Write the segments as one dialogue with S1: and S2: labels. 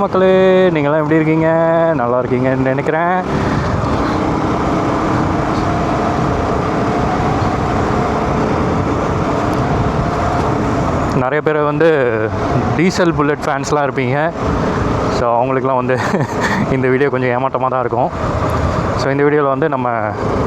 S1: மக்களே, நீங்களாம் எப்படி இருக்கீங்க? நல்லா இருக்கீங்கன்னு நினைக்கிறேன். நிறைய பேர் வந்து டீசல் புல்லட் ஃபேன்ஸ்லாம் இருப்பீங்க. ஸோ அவங்களுக்குலாம் வந்து இந்த வீடியோ கொஞ்சம் ஏமாற்றமாக தான் இருக்கும். ஸோ இந்த வீடியோவில் வந்து நம்ம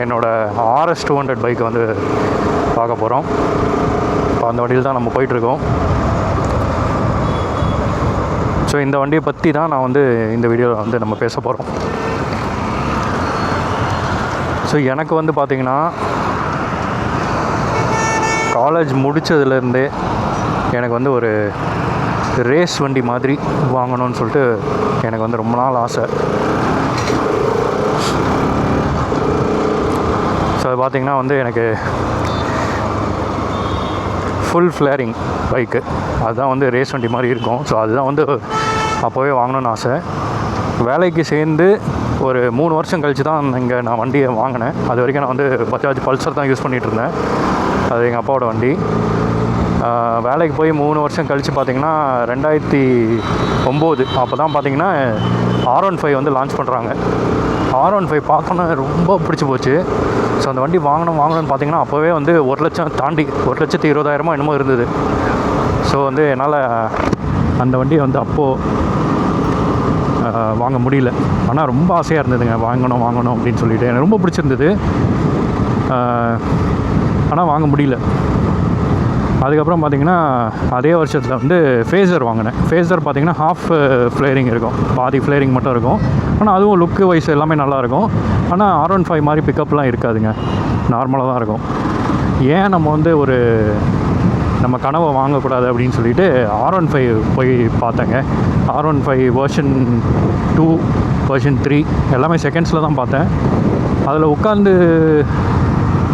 S1: என்னோடய RS 200 பைக்கை வந்து பார்க்க போகிறோம். இப்போ அந்த வண்டியில் தான் நம்ம போயிட்டுருக்கோம். ஸோ இந்த வண்டியை பற்றி தான் நான் வந்து இந்த வீடியோவில் வந்து நம்ம பேச போகிறோம். ஸோ எனக்கு வந்து பார்த்திங்கன்னா காலேஜ் முடித்ததுலேருந்தே எனக்கு வந்து ஒரு ரேஸ் வண்டி மாதிரி வாங்கணும்னு சொல்லிட்டு எனக்கு வந்து ரொம்ப நாள் ஆசை. ஸோ அது பார்த்திங்கன்னா வந்து எனக்கு ஃபுல் ஃப்ளேரிங் பைக்கு அதுதான் வந்து ரேஸ் வண்டி மாதிரி இருக்கும். ஸோ அதுதான் வந்து அப்போவே வாங்கணும்னு ஆசை. வேலைக்கு சேர்ந்து ஒரு 3 வருஷம் கழித்து தான் இங்கே நான் வண்டியை வாங்கினேன். அது வரைக்கும் நான் வந்து பஜாஜ் பல்சர் தான் யூஸ் பண்ணிகிட்டு இருந்தேன். அது எங்கள் அப்பாவோட வண்டி. வேலைக்கு போய் 3 வருஷம் கழித்து பார்த்திங்கன்னா 2009 அப்போ தான் பார்த்திங்கன்னா R15 வந்து லான்ச் பண்ணுறாங்க. R15 பார்த்தோன்னா ரொம்ப பிடிச்சி போச்சு. ஸோ அந்த வண்டி வாங்கணும்னு பார்த்திங்கன்னா அப்போவே வந்து 1 லட்சம் தாண்டி 1,20,000 என்னமோ இருந்தது. ஸோ வந்து என்னால் அந்த வண்டியை வந்து அப்போது வாங்க முடியல. ஆனால் ரொம்ப ஆசையாக இருந்ததுங்க, வாங்கணும் அப்படின்னு சொல்லிட்டு எனக்கு ரொம்ப பிடிச்சிருந்தது. ஆனால் வாங்க முடியல. அதுக்கப்புறம் பார்த்திங்கன்னா அதே வருஷத்தில் வந்து ஃபேஸர் வாங்கினேன். ஃபேஸர் பார்த்திங்கன்னா ஹாஃப் ஃப்ளேரிங் இருக்கும், பாதி ஃப்ளேரிங் மட்டும் இருக்கும். ஆனால் அதுவும் லுக்கு வைஸ் எல்லாமே நல்லாயிருக்கும். ஆனால் R15 மாதிரி பிக்கப்லாம் இருக்காதுங்க, நார்மலாக தான் இருக்கும். ஏன் நம்ம வந்து நம்ம கனவை வாங்கக்கூடாது அப்படின்னு சொல்லிட்டு R15 போய் பார்த்தேங்க. R15 வெர்ஷன் 2 வெர்ஷன் 3 எல்லாமே செகண்ட்ஸில் தான் பார்த்தேன். அதில் உட்காந்து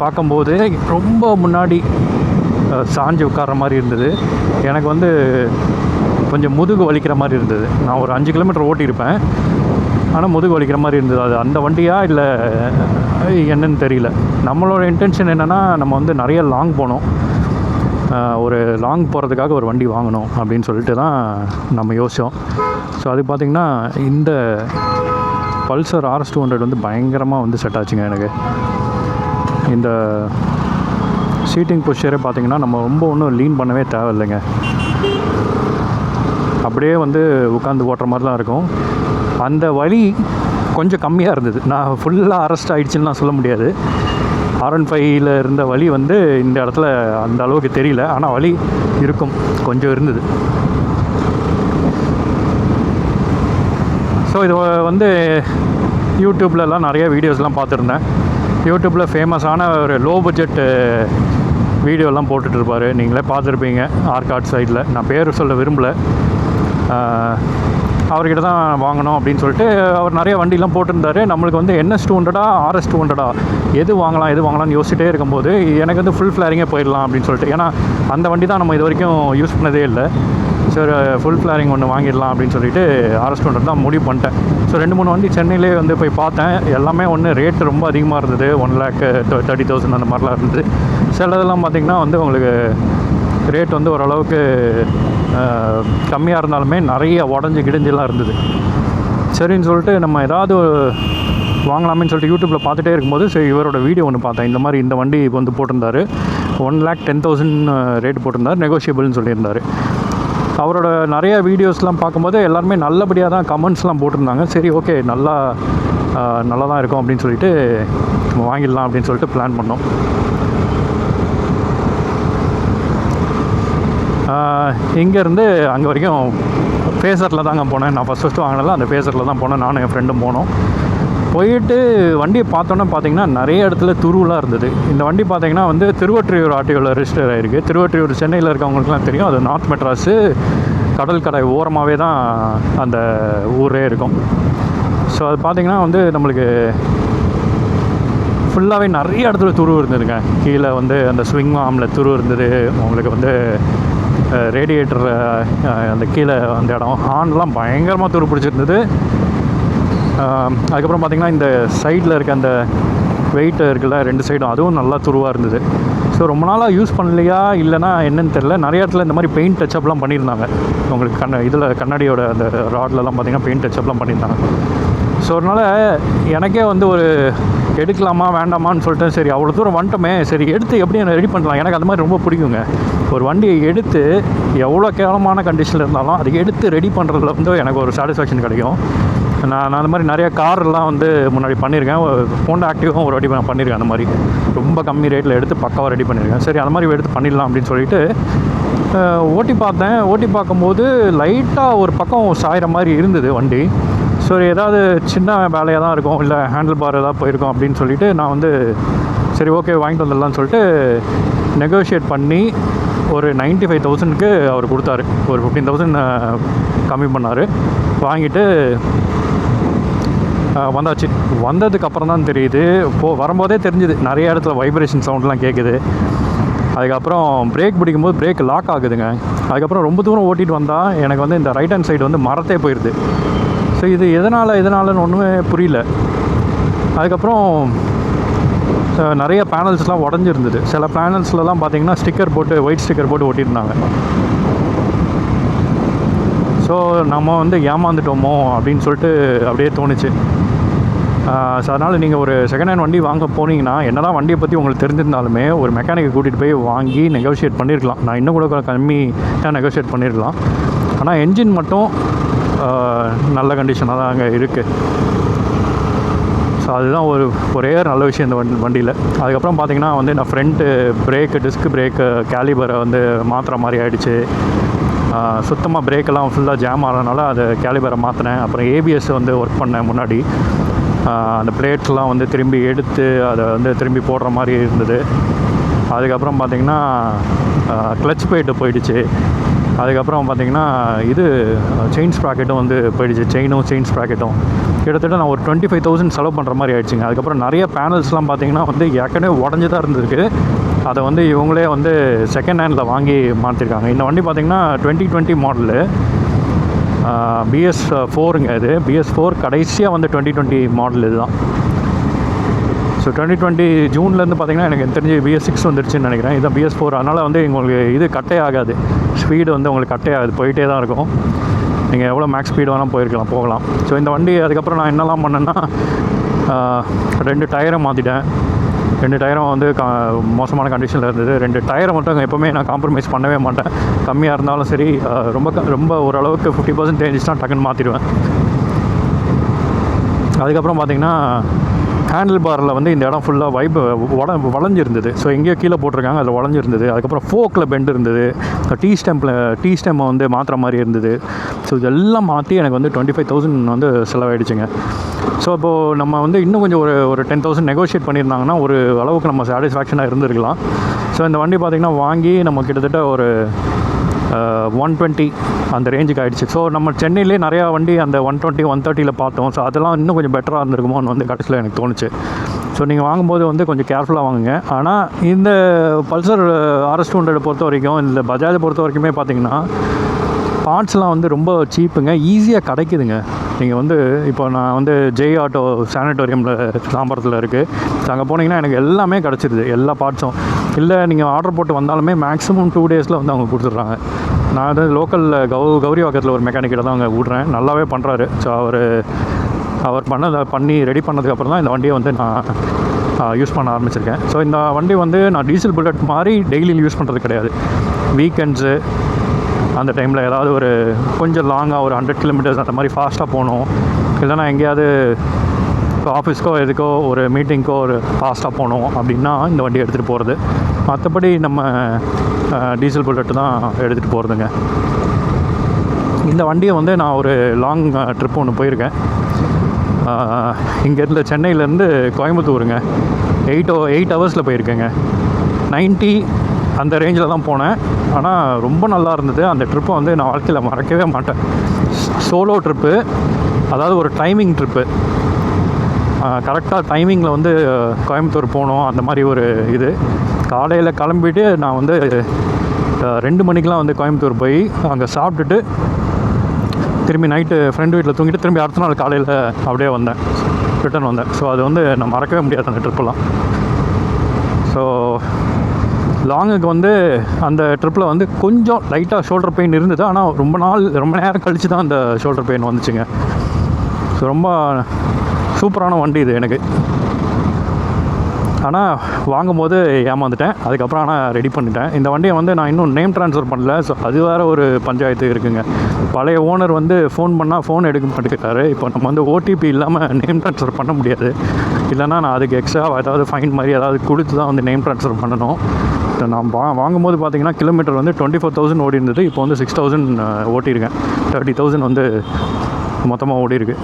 S1: பார்க்கும்போது ரொம்ப முன்னாடி சாஞ்சு உட்கார்ற மாதிரி இருந்தது. எனக்கு வந்து கொஞ்சம் முதுகு வலிக்கிற மாதிரி இருந்தது. நான் ஒரு 5 கிலோமீட்டர் ஓட்டியிருப்பேன், ஆனால் முதுகு வலிக்கிற மாதிரி இருந்தது. அது அந்த வண்டியா இல்லை என்னன்னு தெரியல. நம்மளோட இன்டென்ஷன் என்னென்னா நம்ம வந்து நிறைய லாங் போனோம், ஒரு லாங் போகிறதுக்காக ஒரு வண்டி வாங்கணும் அப்படின்னு சொல்லிட்டு தான் நம்ம யோசித்தோம். ஸோ அது பார்த்திங்கன்னா இந்த பல்சர் RS 200 வந்து பயங்கரமாக வந்து செட் ஆச்சுங்க எனக்கு. இந்த சீட்டிங் பொசிஷரே பார்த்திங்கன்னா நம்ம ரொம்ப ஒன்றும் லீன் பண்ணவே தேவையில்லைங்க, அப்படியே வந்து உட்காந்து ஓட்டுற மாதிரி தான் இருக்கும். அந்த வலி கொஞ்சம் கம்மியாக இருந்தது. நான் ஃபுல்லாக அரெஸ்ட் ஆகிடுச்சின்னு நான் சொல்ல முடியாது. R15 இருந்த வலி வந்து இந்த இடத்துல அந்த அளவுக்கு தெரியல, ஆனால் வலி இருக்கும், கொஞ்சம் இருந்தது. ஸோ இது வந்து யூடியூப்லலாம் நிறைய வீடியோஸ்லாம் பார்த்துருந்தேன். யூடியூப்பில் ஃபேமஸான ஒரு லோ பட்ஜெட் வீடியோலாம் போட்டுட்ருப்பார், நீங்களே பார்த்துருப்பீங்க. ஆர்காட் சைடில், நான் பேர் சொல்ல விரும்பலை. அவர்கிட்ட தான் வாங்கணும் அப்படின்னு சொல்லிட்டு அவர் நிறைய வண்டிலாம் போட்டிருந்தார். நம்மளுக்கு வந்து NS 200 RS 200 எது வாங்கலாம்னு யோசிச்சிட்டே இருக்கும்போது எனக்கு வந்து ஃபுல் ஃப்ளேரிங்கே போயிடலாம் அப்படின்னு சொல்லிட்டு, ஏன்னா அந்த வண்டி தான் நம்ம இது வரைக்கும் யூஸ் பண்ணதே இல்லை. சரி, ஃபுல் ஃப்ளேரிங் ஒன்று வாங்கிடலாம் அப்படின்னு சொல்லிட்டு RS 200 தான் முடிவு பண்ணிட்டேன். ஸோ 2-3 வண்டி சென்னையிலே வந்து போய் பார்த்தேன். எல்லாமே ரேட்டு ரொம்ப அதிகமாக இருந்தது, 1,30,000 அந்த மாதிரிலாம் இருந்தது. சிலதெல்லாம் பார்த்திங்கன்னா வந்து உங்களுக்கு ரேட் வந்து ஓரளவுக்கு கம்மியாக இருந்தாலுமே நிறைய உடஞ்சி கிடஞ்செல்லாம் இருந்தது. சரின்னு சொல்லிட்டு நம்ம ஏதாவது வாங்கலாமேன்னு சொல்லிட்டு யூடியூப்பில் பார்த்துட்டே இருக்கும்போது சரி இவரோட வீடியோ ஒன்று பார்த்தேன். இந்த மாதிரி இந்த வண்டி வந்து போட்டிருந்தார், 1,10,000 ரேட் போட்டிருந்தார், நெகோஷியபிள்னு சொல்லியிருந்தார். அவரோட நிறைய வீடியோஸ்லாம் பார்க்கும்போது எல்லாருமே நல்லபடியாக தான் கமெண்ட்ஸ்லாம் போட்டிருந்தாங்க. சரி ஓகே, நல்லா தான் இருக்கும் அப்படின்னு சொல்லிட்டு நம்ம வாங்கிடலாம் அப்படின்னு சொல்லிட்டு பிளான் பண்ணோம். இங்கேருந்து அங்கே வரைக்கும் ஃபேஸரில் தாங்க போனேன். நான் ஃபஸ்ட்டு வாங்கினதில் அந்த ஃபேஸரில் தான் போனேன், நானும் என் ஃப்ரெண்டும் போனோம். போயிட்டு வண்டியை பார்த்தோன்னே பார்த்திங்கன்னா நிறைய இடத்துல துருவெலாம் இருந்தது. இந்த வண்டி பார்த்திங்கன்னா வந்து திருவொற்றியூர் ஆர்டிஓவில் ரெஜிஸ்டர் ஆகிருக்கு. திருவொற்றியூர் சென்னையில் இருக்கவங்களுக்குலாம் தெரியும், அது நார்த் மெட்ராஸு கடற்கரை ஓரமாகவே தான் அந்த ஊரே இருக்கும். ஸோ அது பார்த்திங்கன்னா வந்து நம்மளுக்கு ஃபுல்லாகவே நிறைய இடத்துல துரு இருந்ததுங்க. கீழே வந்து அந்த ஸ்விங் ஆர்மில் துரு இருந்தது. உங்களுக்கு வந்து ரேடியேட்டர் அந்த கீழே அந்த இடம் ஹார்ன்லாம் பயங்கரமாக துரு பிடிச்சிருந்தது. அதுக்கப்புறம் பார்த்திங்கன்னா இந்த சைடில் இருக்க அந்த வெயிட் இருக்குல்ல 2 சைடும், அதுவும் நல்லா துருவாக இருந்தது. ஸோ ரொம்ப நாளாக யூஸ் பண்ணலையா இல்லைனா என்னன்னு தெரில. நிறைய இடத்துல இந்த மாதிரி பெயிண்ட் டச்சப்லாம் பண்ணியிருந்தாங்க. உங்களுக்கு இதில் கண்ணாடியோட அந்த ராட்லலாம் பார்த்திங்கன்னா பெயிண்ட் டச்சப்லாம் பண்ணியிருந்தாங்க. ஸோ அதனால் எனக்கே வந்து ஒரு எடுக்கலாமா வேண்டாமான்னு சொல்லிட்டு, சரி அவ்வளோ தூரம் வந்துட்டோமே, சரி எடுத்து எப்படி என்ன ரெடி பண்ணலாம். எனக்கு அது மாதிரி ரொம்ப பிடிக்குங்க. ஒரு வண்டியை எடுத்து எவ்வளோ கேவலமான கண்டிஷனில் இருந்தாலும் அதை எடுத்து ரெடி பண்ணுறதுல வந்து எனக்கு ஒரு சாட்டிஸ்ஃபேக்ஷன் கிடைக்கும். நான் அந்த மாதிரி நிறைய கார்லாம் வந்து முன்னாடி பண்ணியிருக்கேன். ஹோண்டா ஆக்டிவாகவும் ஒரு ரெடி பண்ணியிருக்கேன். அந்த மாதிரி ரொம்ப கம்மி ரேட்டில் எடுத்து பக்காவாக ரெடி பண்ணியிருக்கேன். சரி அந்த மாதிரி எடுத்து பண்ணிடலாம் அப்படின்னு சொல்லிட்டு ஓட்டி பார்த்தேன். ஓட்டி பார்க்கும்போது லைட்டாக ஒரு பக்கம் சாயிற மாதிரி இருந்தது வண்டி. சரி ஏதாவது சின்ன வேலையாக தான் இருக்கும், இல்லை ஹேண்டில் பார் ஏதாவது போயிருக்கோம் அப்படின்னு சொல்லிட்டு நான் வந்து சரி ஓகே வாங்கிட்டு வந்துடலான்னு சொல்லிட்டு நெகோஷியேட் பண்ணி ஒரு 95,000க்கு அவர் கொடுத்தாரு. ஒரு 15,000 கம்மி பண்ணார். வாங்கிட்டு வந்தாச்சு. வந்ததுக்கப்புறம் தான் தெரியுது, வரும்போதே தெரிஞ்சுது நிறைய இடத்துல வைப்ரேஷன் சவுண்ட்லாம் கேட்குது. அதுக்கப்புறம் பிரேக் பிடிக்கும்போது பிரேக் லாக் ஆகுதுங்க. அதுக்கப்புறம் ரொம்ப தூரம் ஓட்டிகிட்டு வந்தால் எனக்கு வந்து இந்த ரைட் ஹேண்ட் சைடு வந்து மரத்தே போயிடுது. ஸோ இது எதனாலன்னு ஒன்றுமே புரியல. அதுக்கப்புறம் நிறைய பேனல்ஸ்லாம் உடஞ்சிருந்தது. சில பேனல்ஸ்லலாம் பார்த்திங்கன்னா ஸ்டிக்கர் போட்டு ஒயிட் ஸ்டிக்கர் போட்டு ஒட்டியிருந்தாங்க. ஸோ நம்ம வந்து ஏமாந்துட்டோமோ அப்படின்னு சொல்லிட்டு அப்படியே தோணுச்சு. ஸோ அதனால் நீங்கள் ஒரு செகண்ட் ஹேண்ட் வண்டி வாங்க போனீங்கன்னா என்ன தான் வண்டியை பற்றி உங்களுக்கு தெரிஞ்சிருந்தாலுமே ஒரு மெக்கானிக்கை கூட்டிகிட்டு போய் வாங்கி நெகோஷியேட் பண்ணியிருக்கலாம். நான் இன்னும் கூட கம்மி தான் நெகோஷியேட் பண்ணியிருக்கலாம். ஆனால் என்ஜின் மட்டும் நல்ல கண்டிஷனாக தான் அங்கே இருக்குது. ஸோ அதுதான் ஒரே நல்ல விஷயம் இந்த வண்டியில். அதுக்கப்புறம் பார்த்திங்கன்னா வந்து நான் ஃப்ரண்ட்டு பிரேக்கு டிஸ்க் பிரேக்கு கேலிபரை வந்து மாற்றுற மாதிரி ஆகிடுச்சு. சுத்தமாக பிரேக்கெல்லாம் ஃபுல்லாக ஜாம் ஆகிறதுனால அதை கேலிபரை மாற்றினேன். அப்புறம் ஏபிஎஸ் வந்து ஒர்க் பண்ணேன் முன்னாடி. அந்த பிளேட்ஸ்லாம் வந்து திரும்பி எடுத்து அதை வந்து திரும்பி போடுற மாதிரி இருந்தது. அதுக்கப்புறம் பார்த்திங்கன்னா கிளச் பிளேட்டு போயிடுச்சு. அதுக்கப்புறம் பார்த்திங்கன்னா இது செயின் ஸ்ப்ராக்கெட்டும் வந்து போயிடுச்சு. செயின் ஸ்ப்ராக்கெட்டும் கிட்டத்தட்ட நான் ஒரு 25,000 செலவு பண்ணுற மாதிரி ஆயிடுச்சுங்க. அதுக்கப்புறம் நிறைய பேனல்ஸ்லாம் பார்த்திங்கன்னா வந்து ஏற்கனவே உடஞ்சி தான் இருந்திருக்கு. அதை வந்து இவங்களே வந்து செகண்ட் ஹேண்டில் வாங்கி மாற்றிருக்காங்க. இந்த வண்டி பார்த்திங்கன்னா 2020 மாடலு, BS4ங்க. இது BS4 கடைசியாக வந்து 2020 மாடல் இதுதான். ஸோ 2020 ஜூன்லேருந்து பார்த்திங்கன்னா எனக்கு தெரிஞ்சு BS6 வந்துருச்சுன்னு நினைக்கிறேன். இதுதான் BS4. அதனால் வந்து உங்களுக்கு இது கட்டே ஆகாது. ஸ்பீடு வந்து உங்களுக்கு கட்டே ஆகாது, போயிட்டே தான் இருக்கும். நீங்கள் எவ்வளோ மேக்ஸ் ஸ்பீடு வேணால் போகலாம். ஸோ இந்த வண்டி அதுக்கப்புறம் நான் என்னெல்லாம் பண்ணேன்னா 2 டயரை மாற்றிட்டேன். 2 டயரும் வந்து மோசமான கண்டிஷனில் இருந்தது. 2 டயரை மட்டும் எப்போவுமே நான் காம்ப்ரமைஸ் பண்ணவே மாட்டேன். கம்மியாக இருந்தாலும் சரி, ரொம்ப ஓரளவுக்கு 50% சேஞ்சஸ்னால் டக்குன்னு மாற்றிடுவேன். அதுக்கப்புறம் பார்த்திங்கன்னா ஹேண்டில் பாரில் வந்து இந்த இடம் ஃபுல்லாக வளைஞ்சிருந்தது. ஸோ எங்கேயோ கீழே போட்டிருக்காங்க, அதில் வளைஞ்சிருந்தது. அதுக்கப்புறம் ஃபோக்கில் பெண்ட் இருந்தது. டீ ஸ்டெம்மை வந்து மாற்றுற மாதிரி இருந்தது. ஸோ இதெல்லாம் மாற்றி எனக்கு வந்து 25,000 வந்து செலவாயிடுச்சுங்க. ஸோ இப்போது நம்ம வந்து இன்னும் கொஞ்சம் ஒரு 10,000 நெகோஷியேட் பண்ணியிருந்தாங்கன்னா ஒரு அளவுக்கு நம்ம சாட்டிஸ்ஃபேக்ஷனாக இருந்திருக்கலாம். ஸோ இந்த வண்டி பார்த்திங்கன்னா வாங்கி நம்ம கிட்டத்தட்ட ஒரு 120 அந்த ரேஞ்சுக்கு ஆகிடுச்சு. ஸோ நம்ம சென்னையிலே நிறையா வண்டி அந்த 120 130 பார்த்தோம். ஸோ அதெல்லாம் இன்னும் கொஞ்சம் பெட்டராக இருந்திருக்குமோன்னு வந்து கடைசியில் எனக்கு தோணுச்சு. ஸோ நீங்கள் வாங்கும்போது வந்து கொஞ்சம் கேர்ஃபுல்லாக வாங்குங்க. ஆனால் இந்த பல்சர் RS200 பொறுத்த வரைக்கும், இந்த பஜாஜை பொறுத்த வரைக்குமே பார்த்திங்கன்னா பார்ட்ஸ்லாம் வந்து ரொம்ப சீப்புங்க, ஈஸியாக கிடைக்குதுங்க. நீங்கள் வந்து இப்போ நான் வந்து ஜெய் ஆட்டோ சானிட்டோரியமில் தாம்பரத்தில் இருக்குது. ஸோ அங்கே போனீங்கன்னா எனக்கு எல்லாமே கிடச்சிருது, எல்லா பார்ட்ஸும். இல்லை நீங்கள் ஆர்டர் போட்டு வந்தாலுமே மேக்ஸிமம் 2 டேஸில் வந்து அவங்க கொடுத்துட்றாங்க. நான் வந்து லோக்கலில் கௌரிவாக்கத்தில் ஒரு மெக்கானிக்கிட்ட தான் அங்கே விட்றேன். நல்லாவே பண்ணுறாரு. ஸோ அவர் பண்ணி ரெடி பண்ணதுக்கப்புறம் தான் இந்த வண்டியை வந்து நான் யூஸ் பண்ண ஆரம்பிச்சிருக்கேன். ஸோ இந்த வண்டி வந்து நான் டீசல் புல்லட் மாதிரி டெய்லியில் யூஸ் பண்ணுறது கிடையாது. வீக்கெண்ட்ஸு அந்த டைமில் ஏதாவது ஒரு கொஞ்சம் லாங்காக ஒரு 100 கிலோமீட்டர்ஸ் அந்த மாதிரி ஃபாஸ்ட்டாக போகணும், இல்லைனா எங்கேயாவது ஆஃபீஸ்க்கோ எதுக்கோ ஒரு மீட்டிங்க்கோ ஒரு ஃபாஸ்ட்டாக போகணும் அப்படின்னா இந்த வண்டி எடுத்துகிட்டு போகிறது. மற்றபடி நம்ம டீசல் புல்லட்டு தான் எடுத்துகிட்டு போகிறதுங்க. இந்த வண்டியை வந்து நான் ஒரு லாங் ட்ரிப் ஒன்று போயிருக்கேன். இங்கேருந்து சென்னையிலேருந்து கோயம்புத்தூருங்க. 8 ஹவர்ஸில் போயிருக்கேங்க. 90 அந்த ரேஞ்சில் தான் போனேன். ஆனால் ரொம்ப நல்லா இருந்தது. அந்த ட்ரிப்பை வந்து நான் வாழ்க்கையில் மறக்கவே மாட்டேன். சோலோ ட்ரிப்பு, அதாவது ஒரு டைமிங் ட்ரிப்பு. கரெக்டாக டைமிங்கில் வந்து கோயம்புத்தூர் போனோம். அந்த மாதிரி ஒரு இது காலையில் கிளம்பிட்டு நான் வந்து 2 மணிக்கெலாம் வந்து கோயம்புத்தூர் போய் அங்கே சாப்பிட்டுட்டு திரும்பி நைட்டு ஃப்ரெண்டு வீட்டில் தூங்கிட்டு திரும்பி அடுத்த நாள் காலையில் அப்படியே ரிட்டர்ன் வந்தேன். ஸோ அது வந்து நான் மறக்கவே முடியாது அந்த ட்ரிப்பெல்லாம். ஸோ லாங்குக்கு வந்து அந்த ட்ரிப்பில் வந்து கொஞ்சம் லைட்டாக ஷோல்டர் பெயின் இருந்தது. ஆனால் ரொம்ப நேரம் கழித்து தான் அந்த ஷோல்டர் பெயின் வந்துச்சுங்க. ஸோ ரொம்ப சூப்பரான வண்டி இது எனக்கு. ஆனால் வாங்கும்போது ஏமாந்துட்டேன். அதுக்கப்புறம் ஆனால் ரெடி பண்ணிட்டேன். இந்த வண்டியை வந்து நான் இன்னும் நேம் ட்ரான்ஸ்ஃபர் பண்ணல. ஸோ அது வேறு ஒரு பஞ்சாயத்து இருக்குங்க. பழைய ஓனர் வந்து ஃபோன் பண்ணால் ஃபோன் எடுக்க மாட்டேங்கிறாரு. இப்போ நம்ம வந்து ஓடிபி இல்லாமல் நேம் ட்ரான்ஸ்ஃபர் பண்ண முடியாது. இல்லைனா நான் அதுக்கு எக்ஸ்ட்ரா ஏதாவது ஃபைன் மாதிரி ஏதாவது கொடுத்து தான் வந்து நேம் ட்ரான்ஸ்ஃபர் பண்ணணும். நான் வாங்கும்போது பார்த்தீங்கன்னா கிலோமீட்டர் வந்து 24,000 ஓடி இருந்தது. இப்போ வந்து 6,000 ஓட்டியிருக்கேன். 30,000 வந்து மொத்தமாக ஓடி இருக்கு.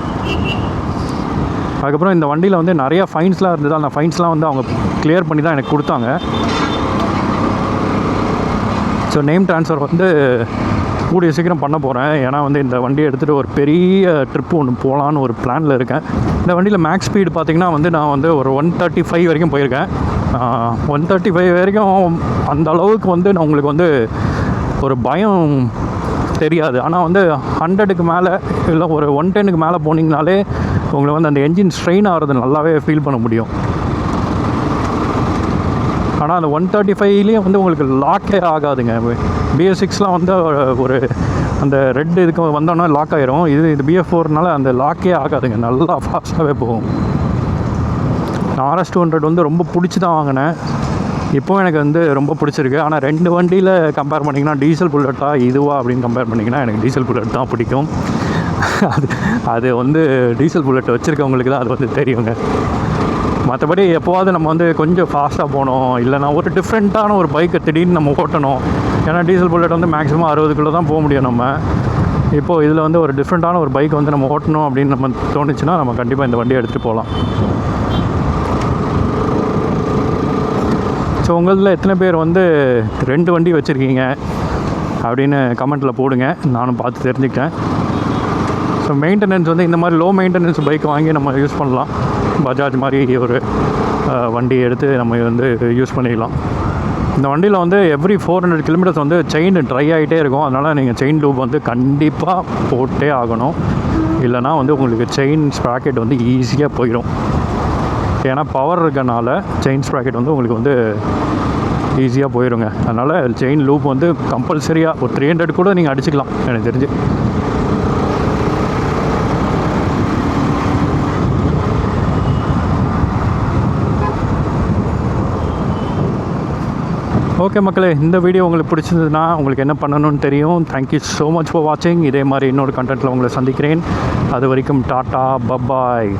S1: அதுக்கப்புறம் இந்த வண்டியில் வந்து நிறையா ஃபைன்ஸ்லாம் இருந்தது. அந்த ஃபைன்ஸ்லாம் வந்து அவங்க கிளியர் பண்ணி தான் எனக்கு கொடுத்தாங்க. ஸோ நேம் ட்ரான்ஸ்ஃபர் வந்து கூடிய சீக்கிரம் பண்ண போகிறேன். ஏன்னா வந்து இந்த வண்டியை எடுத்துகிட்டு ஒரு பெரிய ட்ரிப்பு ஒன்று போகலான்னு ஒரு பிளானில் இருக்கேன். இந்த வண்டியில் மேக்ஸ் ஸ்பீடு பார்த்திங்கன்னா வந்து நான் வந்து ஒரு 135 வரைக்கும் போயிருக்கேன். 135 வரைக்கும் அந்த அளவுக்கு வந்து நான் உங்களுக்கு வந்து ஒரு பயம் தெரியாது. ஆனால் வந்து 100க்கு மேலே இல்லை ஒரு 110க்கு மேலே போனீங்கனாலே உங்களுக்கு வந்து அந்த என்ஜின் ஸ்ட்ரெயின் ஆகிறது நல்லாவே ஃபீல் பண்ண முடியும். ஆனால் அந்த 135லேயே வந்து உங்களுக்கு லாக்கே ஆகாதுங்க. BS6லாம் வந்து ஒரு அந்த ரெட் இதுக்கு வந்தோன்னா லாக் ஆகிரும். இது BS4னால அந்த லாக்கே ஆகாதுங்க. நல்லா ஃபாஸ்ட்டாகவே போகும். நான் RS200 வந்து ரொம்ப பிடிச்சி தான் வாங்கினேன். இப்போவும் எனக்கு வந்து ரொம்ப பிடிச்சிருக்கு. ஆனால் 2 வண்டியில் கம்பேர் பண்ணிங்கன்னா டீசல் புல்லட்டா இதுவா அப்படின்னு கம்பேர் பண்ணிங்கன்னா எனக்கு டீசல் புல்லட் தான் பிடிக்கும். அது வந்து டீசல் புல்லட் வச்சுருக்கவங்களுக்கு தான் அது வந்து தெரியுங்க. மற்றபடி எப்போவாது நம்ம வந்து கொஞ்சம் ஃபாஸ்ட்டாக போகணும், இல்லைனா ஒரு டிஃப்ரெண்ட்டான ஒரு பைக்கை திடீர்னு நம்ம ஓட்டணும். ஏன்னா டீசல் புல்லட் வந்து மேக்ஸிமம் 60 கிலோ தான் போக முடியும் நம்ம. இப்போது இதில் வந்து ஒரு டிஃப்ரெண்ட்டான ஒரு பைக் வந்து நம்ம ஓட்டணும் அப்படின்னு நம்ம தோணுச்சுன்னா நம்ம கண்டிப்பாக இந்த வண்டியை எடுத்துகிட்டு போகலாம். ஸோ உங்களில் எத்தனை பேர் வந்து 2 வண்டி வச்சுருக்கீங்க அப்படின்னு கமெண்ட்டில் போடுங்க. நானும் பார்த்து தெரிஞ்சுக்கிட்டேன். ஸோ மெயின்டெனன்ஸ் வந்து இந்த மாதிரி லோ மெயின்டெனன்ஸ் பைக் வாங்கி நம்ம யூஸ் பண்ணலாம். பஜாஜ் மாதிரி ஒரு வண்டி எடுத்து நம்ம வந்து யூஸ் பண்ணிக்கலாம். இந்த வண்டியில் வந்து எவ்ரி 400 கிலோமீட்டர்ஸ் வந்து செயின் ட்ரை ஆகிட்டே இருக்கும். அதனால் நீங்கள் செயின் லூப் வந்து கண்டிப்பாக போட்டே ஆகணும். இல்லைனா வந்து உங்களுக்கு செயின் ஸ்ப்ராக்கெட் வந்து ஈஸியாக போயிடும். ஏன்னா பவர் இருக்கனால செயின் ஸ்ப்ராக்கெட் வந்து உங்களுக்கு வந்து ஈஸியாக போயிடுங்க. அதனால் செயின் லூப் வந்து கம்பல்சரியாக ஒரு 300 கூட நீங்கள் அடிச்சுக்கலாம் எனக்கு தெரிஞ்சு. ஓகே மக்களே, இந்த வீடியோ உங்களுக்கு பிடிச்சிருந்ததுன்னா உங்களுக்கு என்ன பண்ணணும்னு தெரியும். தேங்க்யூ ஸோ மச் ஃபார் வாட்சிங். இதே மாதிரி இன்னொரு கண்டென்ட்டில் உங்களை சந்திக்கிறேன். அது வரைக்கும் டாட்டா பப்பாய்.